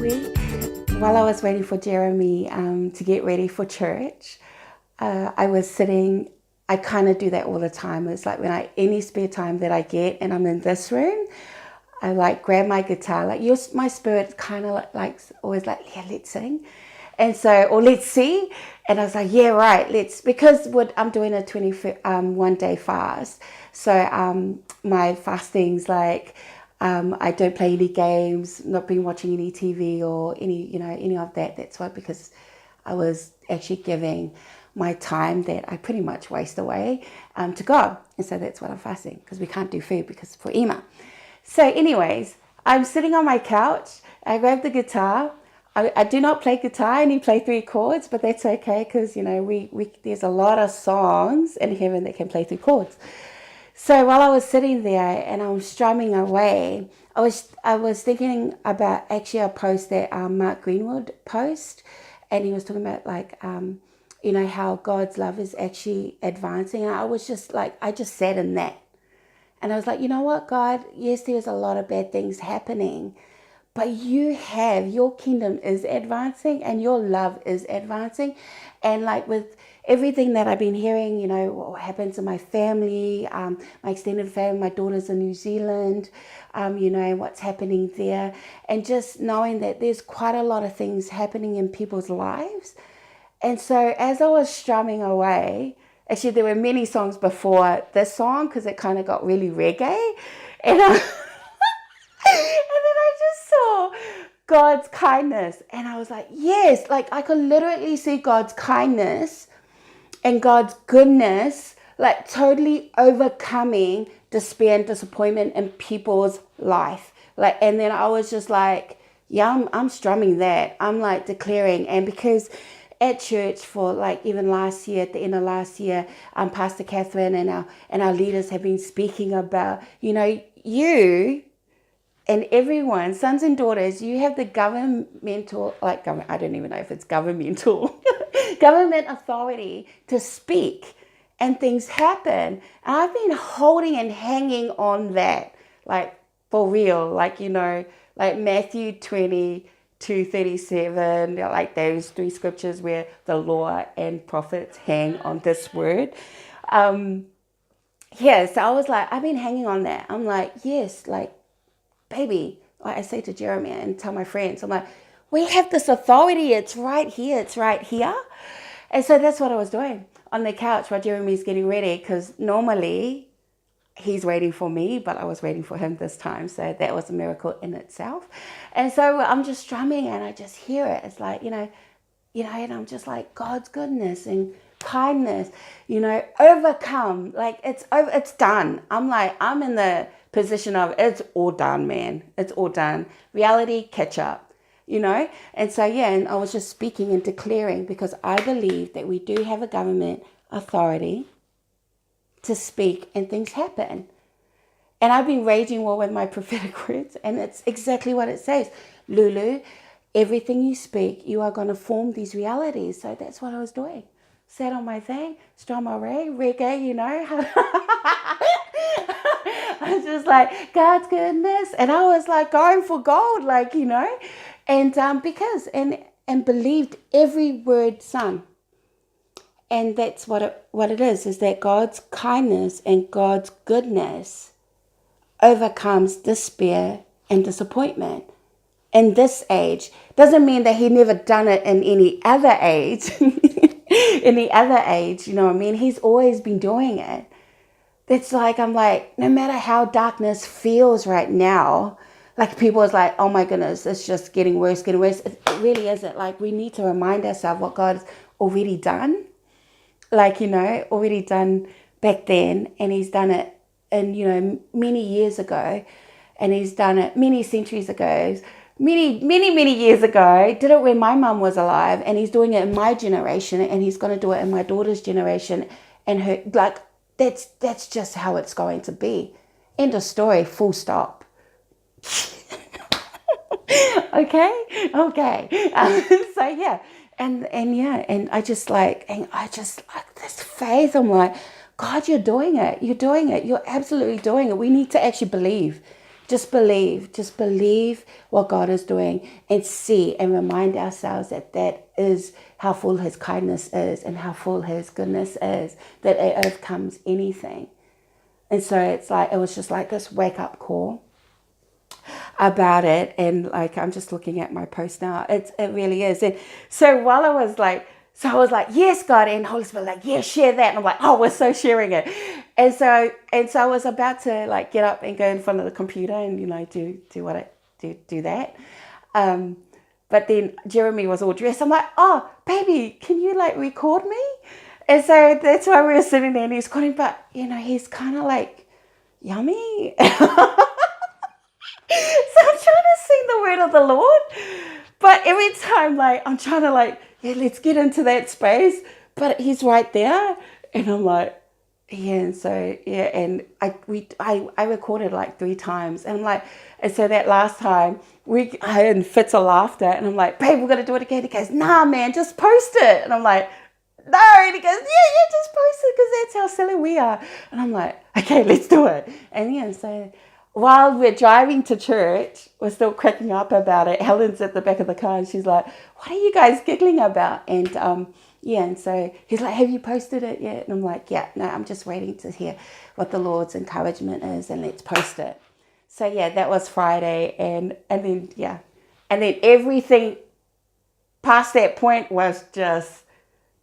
week. While I was waiting for Jeremy to get ready for church, I was sitting. I kind of do that all the time. It's like any spare time that I get and I'm in this room, I like grab my guitar. Like my spirit kind of like always like, yeah, let's sing. And so, or let's see. And I was like, yeah, right, because I'm doing a 21 day fast. So my fasting's like, I don't play any games, not been watching any TV or any of that. That's why, because I was actually giving my time that I pretty much waste away to God. And so that's what I'm fasting, because we can't do food because for Emma. So anyways, I'm sitting on my couch. I grab the guitar. I do not play guitar. I only play 3 chords, but that's okay, because there's a lot of songs in heaven that can play 3 chords. So while I was sitting there and I was strumming away, I was thinking about actually a post that Mark Greenwood post, and he was talking about like how God's love is actually advancing. And I was just like, I just sat in that, and I was like, you know what, God? Yes, there's a lot of bad things happening, but your kingdom is advancing and your love is advancing. And like with everything that I've been hearing, what happens in my family, my extended family, my daughter's in New Zealand, what's happening there. And just knowing that there's quite a lot of things happening in people's lives. And so as I was strumming away, actually there were many songs before this song, because it kind of got really reggae. And and then I just saw God's kindness, and I was like, yes, like I could literally see God's kindness and God's goodness, like totally overcoming despair and disappointment in people's life. Like, and then I was just like, yeah, I'm strumming that. I'm like declaring. And because at church for like even last year, at the end of last year, Pastor Catherine and our leaders have been speaking about, you and everyone, sons and daughters, you have the governmental, I don't even know if it's governmental, government authority to speak, and things happen. And I've been holding and hanging on that, like for real, like Matthew 22:37, like those 3 scriptures where the law and prophets hang on this word. So I was like, I've been hanging on that. I'm like, yes, like, baby, like I say to Jeremy and tell my friends, I'm like, we have this authority. It's right here. It's right here. And so that's what I was doing on the couch while Jeremy's getting ready, because normally he's waiting for me, but I was waiting for him this time. So that was a miracle in itself. And so I'm just strumming and I just hear it. It's like, and I'm just like, God's goodness and kindness, overcome. Like it's done. I'm like, I'm in the position of it's all done, man. It's all done. Reality catch up, And so, and I was just speaking and declaring, because I believe that we do have a government authority to speak and things happen. And I've been raging war with my prophetic words, and it's exactly what it says. Lulu, everything you speak, you are going to form these realities. So that's what I was doing. Sat on my thing, strum reggae, I was just like, God's goodness. And I was like going for gold, and because, and believed every word sung. And that's what it is that God's kindness and God's goodness overcomes despair and disappointment. In this age, doesn't mean that he never done it in any other age. Any other age, He's always been doing it. It's like, I'm like, no matter how darkness feels right now, like people is like, oh my goodness, it's just getting worse. It really isn't. Like, we need to remind ourselves what God's already done. Already done back then. And he's done it many years ago. And he's done it many centuries ago. Many years ago. Did it when my mum was alive. And he's doing it in my generation. And he's going to do it in my daughter's generation. And her, like, that's just how it's going to be. End of story, full stop. Okay. So yeah. And I just like this faith. I'm like, God, you're doing it. You're doing it. You're absolutely doing it. We need to actually believe. Just believe what God is doing, and see and remind ourselves that that is how full his kindness is and how full his goodness is, that it overcomes anything. And so it's like, it was just like this wake up call about it. And like, I'm just looking at my post now. It really is. And so while I was like, yes, God, and Holy Spirit, like, yeah, share that. And I'm like, oh, we're so sharing it. And so I was about to like get up and go in front of the computer and, do that. But then Jeremy was all dressed. I'm like, oh, baby, can you like record me? And so that's why we were sitting there and he's calling, but he's kind of like, yummy. So I'm trying to sing the word of the Lord. But every time, like, I'm trying to, like, yeah, let's get into that space. But he's right there. And I'm like, yeah. And so, yeah. And I recorded like 3 times. And I'm like, and so that last time, I had in fits of laughter. And I'm like, babe, we're going to do it again. He goes, nah, man, just post it. And I'm like, no. And he goes, yeah, just post it because that's how silly we are. And I'm like, okay, let's do it. And yeah, so while we're driving to church, we're still cracking up about it. Helen's at the back of the car and she's like, what are you guys giggling about? And and so he's like, have you posted it yet? And I'm like, yeah, no, I'm just waiting to hear what the Lord's encouragement is and let's post it. So yeah, that was Friday. And then everything past that point was just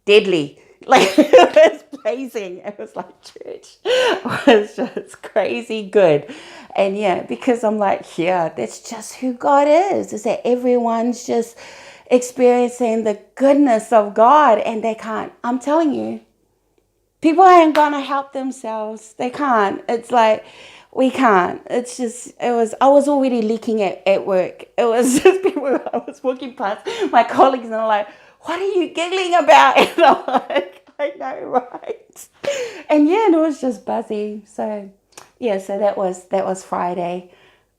deadly. Like, it was blazing. It was like church. It was just crazy good. And yeah, because I'm like, yeah, that's just who God is that everyone's just experiencing the goodness of God and they can't. I'm telling you, people ain't gonna help themselves. They can't. It's like, we can't. It's just, I was already leaking at work. It was just people, I was walking past my colleagues and they're like, what are you giggling about? And I'm like, I know, right? And yeah, and it was just buzzy. So yeah, so that was Friday.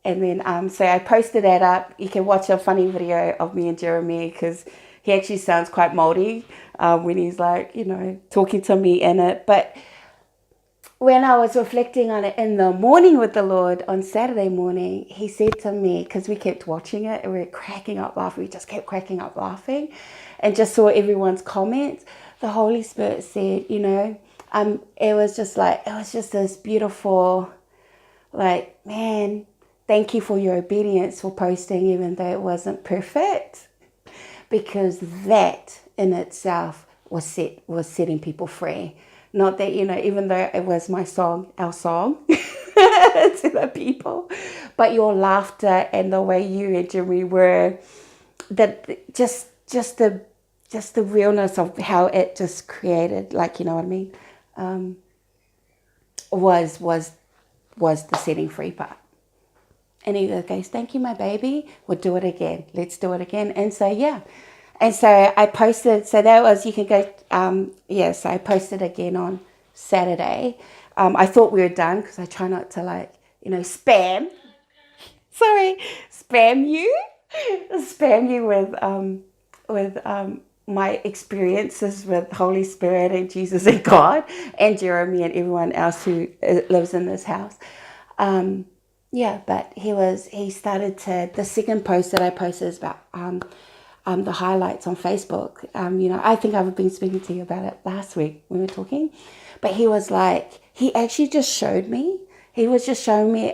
And then so I posted that up. You can watch a funny video of me and Jeremy because he actually sounds quite moldy when he's like, talking to me in it. But when I was reflecting on it in the morning with the Lord on Saturday morning, he said to me, because we kept watching it and we were cracking up laughing, we just kept cracking up laughing and just saw everyone's comments. The Holy Spirit said, it was just this beautiful, like, man, thank you for your obedience for posting, even though it wasn't perfect, because that in itself was setting people free. Not that, even though it was our song to the people, but your laughter and the way you and Jimmy were, that just the realness of how it just created, like, you know what I mean, was the setting free part. And he goes, thank you, my baby. We'll do it again. Let's do it again. And so, yeah. And so I posted, so that was, you can go, so I posted again on Saturday. I thought we were done because I try not to spam with my experiences with Holy Spirit and Jesus and God and Jeremy and everyone else who lives in this house. But he started the second post that I posted is about the highlights on Facebook. I think I've been speaking to you about it last week when we were talking, but he was like, he actually just showed me. He was just showing me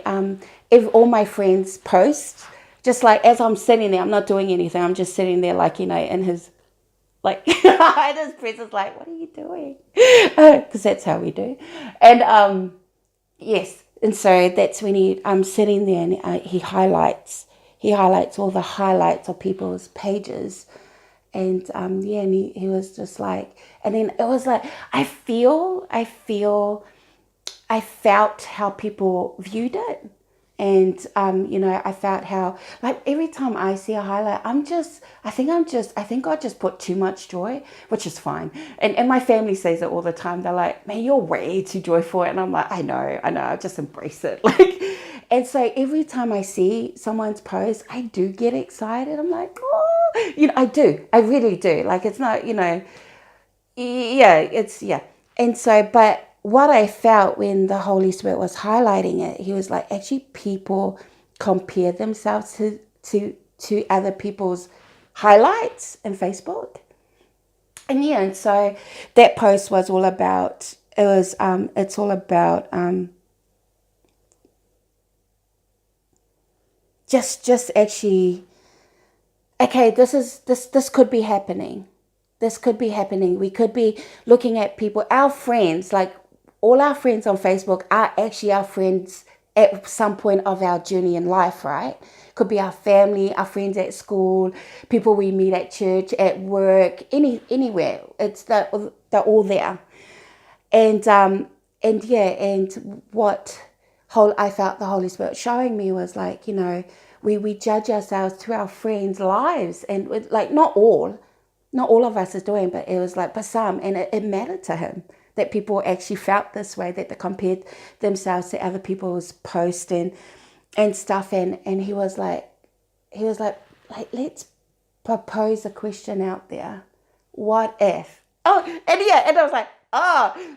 if all my friends post, just like as I'm sitting there, I'm not doing anything. I'm just sitting there, like, in his, like, in his presence, like, what are you doing? Because that's how we do. And yes, and so that's when I'm sitting there and he highlights all the highlights of people's pages. And and he was just like, and then it was like, I felt how people viewed it. And, I felt how, like, every time I see a highlight, I think God just put too much joy, which is fine. And my family says it all the time. They're like, man, you're way too joyful. And I'm like, I know, I just embrace it. Like, and so every time I see someone's post, I do get excited. I'm like, oh, I really do. Like, it's not, yeah. And so, but what I felt when the Holy Spirit was highlighting it, he was like, actually, people compare themselves to other people's highlights in Facebook. And yeah, and so that post was all about, it's all about just actually, okay, this could be happening. This could be happening. We could be looking at people, our friends, like all our friends on Facebook are actually our friends at some point of our journey in life, right? Could be our family, our friends at school, people we meet at church, at work, anywhere. They're all there. And yeah, and what whole I felt the Holy Spirit showing me was like, we judge ourselves to our friends' lives, and like not all of us is doing, but it was like, but some, and it mattered to him that people actually felt this way, that they compared themselves to other people's posts and stuff, and he was like, let's propose a question out there. What if? Oh, and yeah, and I was like,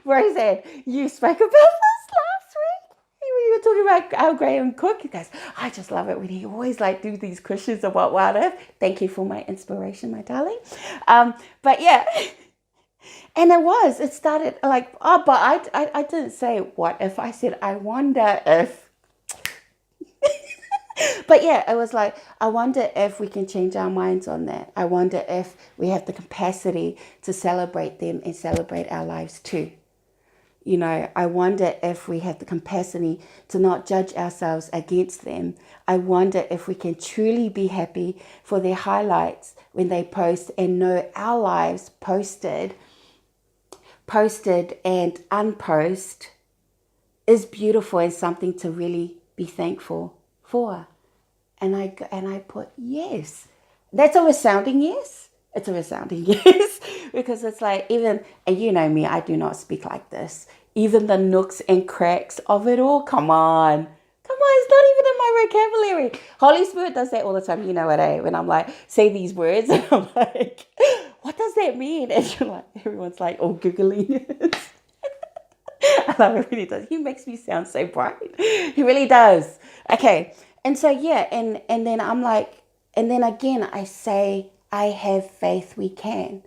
Roseanne, you spoke about this last week. We were talking about Graham Cook. He goes, I just love it when he always like do these questions about what if. Thank you for my inspiration, my darling. But yeah, and it started like, but I didn't say what if. I said, I wonder if. But yeah, it was like, I wonder if we can change our minds on that. I wonder if we have the capacity to celebrate them and celebrate our lives too. I wonder if we have the capacity to not judge ourselves against them. I wonder if we can truly be happy for their highlights when they post, and know our lives posted and unpost is beautiful and something to really be thankful for. And I put yes. That's a resounding yes. It's a resounding yes, because it's like, even, and you know me, I do not speak like this. Even the nooks and cracks of it all, come on, it's not even in my vocabulary. Holy Spirit does that all the time. You know what, when I'm like, say these words, and I'm like, what does that mean? And you're like, everyone's like, all googling it. I love it when he does. He makes me sound so bright. He really does. Okay. And so, yeah, and then I'm like, and then again, I say, I have faith we can.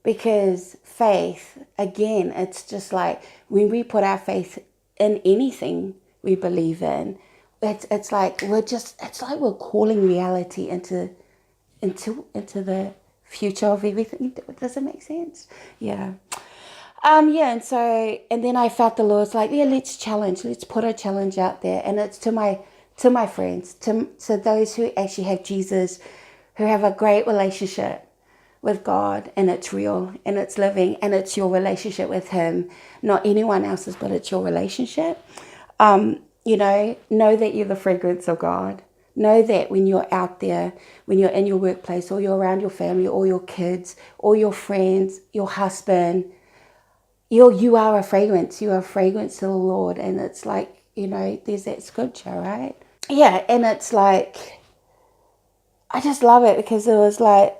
Because faith, again, it's just like when we put our faith in anything we believe in, it's like we're calling reality into the future of everything. Does it make sense? Yeah. Yeah, and then I felt the Lord's like, yeah, let's put a challenge out there. And it's to my friends, to those who actually have Jesus, who have a great relationship with God, and it's real and it's living, and it's your relationship with him, not anyone else's, but it's your relationship. Know that you're the fragrance of God. Know that when you're out there, when you're in your workplace, or you're around your family, or your kids, or your friends, your husband, you are a fragrance. You are a fragrance to the Lord. And it's like, there's that scripture, right? Yeah, and it's like, I just love it, because it was like,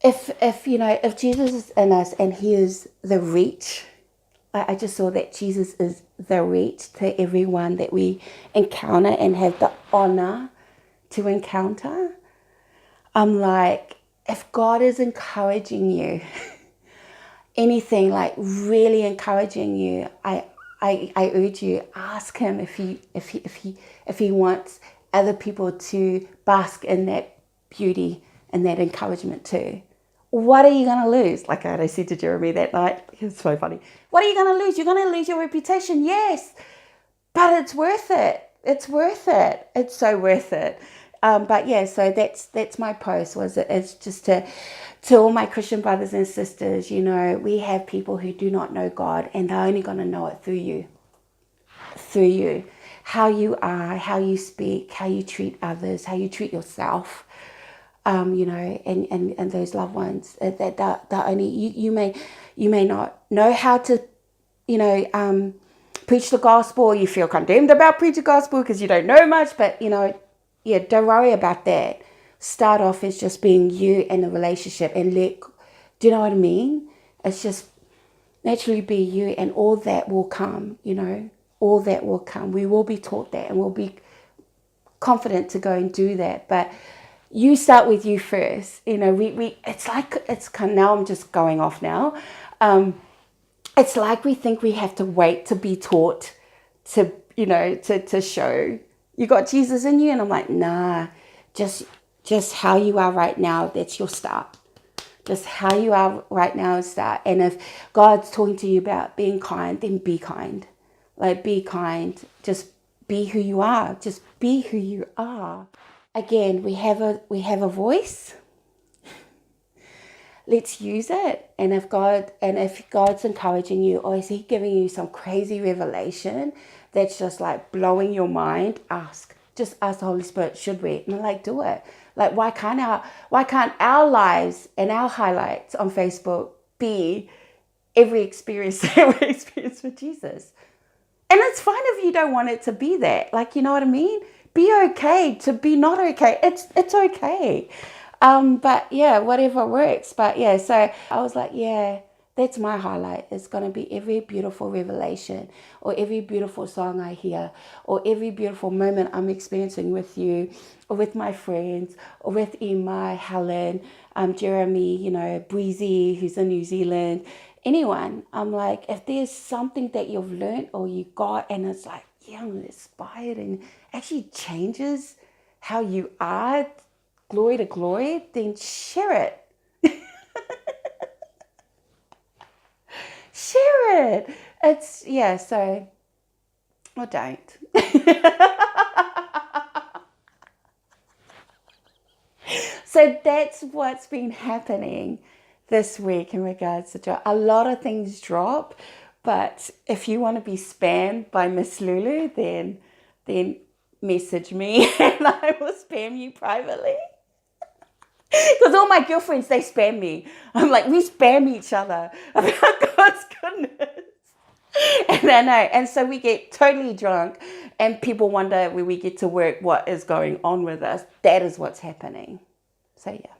if Jesus is in us and he is the reach, I just saw that Jesus is the reach to everyone that we encounter and have the honor to encounter. I'm like, if God is encouraging you, anything like really encouraging you, I urge you, ask him if he wants other people to bask in that beauty and that encouragement too. What are you going to lose? Like I said to Jeremy that night, it's so funny. What are you going to lose? You're going to lose your reputation, yes, but it's worth it. It's worth it. It's so worth it. But yeah, so that's my post. It's just to all my Christian brothers and sisters. We have people who do not know God, and they're only going to know it through you, how you are, how you speak, how you treat others, how you treat yourself. And those loved ones that only you may not know how to, preach the gospel, or you feel condemned about preaching the gospel because you don't know much, but don't worry about that. Start off as just being you in a relationship, and do you know what I mean? It's just naturally be you, and all that will come, all that will come. We will be taught that, and confident to go and do that. But you start with you first. You know, it's like, it's kind of, now I'm just going off now. It's like we think we have to wait to be taught to, you know, to show you got Jesus in you. And I'm like, nah, just how you are right now, that's your start. Just how you are right now is start. And if God's talking to you about being kind, then be kind. Like, be kind. Just be who you are. Just be who you are. Again, we have a voice. Let's use it. And if God's encouraging you, or is he giving you some crazy revelation that's just like blowing your mind, just ask the Holy Spirit, should we? And I'm like, do it. Like, why can't our lives and our highlights on Facebook be every experience that we experience with Jesus? And it's fine if you don't want it to be that. Like, you know what I mean? Be okay to be not okay. It's okay. But yeah, whatever works. But yeah, so I was like, yeah, that's my highlight. It's going to be every beautiful revelation, or every beautiful song I hear, or every beautiful moment I'm experiencing with you, or with my friends, or with Emma, Helen, Jeremy, you know, Breezy, who's in New Zealand, anyone. I'm like, if there's something that you've learned or you got, and it's like, yeah, I'm inspired, and actually changes how you are, glory to glory, then share it. Share it. It's, yeah, so, or don't. So that's what's been happening this week in regards to joy. A lot of things drop, but if you want to be spammed by Miss Lulu, then message me and I will spam you privately. Because all my girlfriends, they spam me. I'm like, we spam each other about God's goodness. And I know. And so we get totally drunk, and people wonder when we get to work what is going on with us. That is what's happening. So yeah.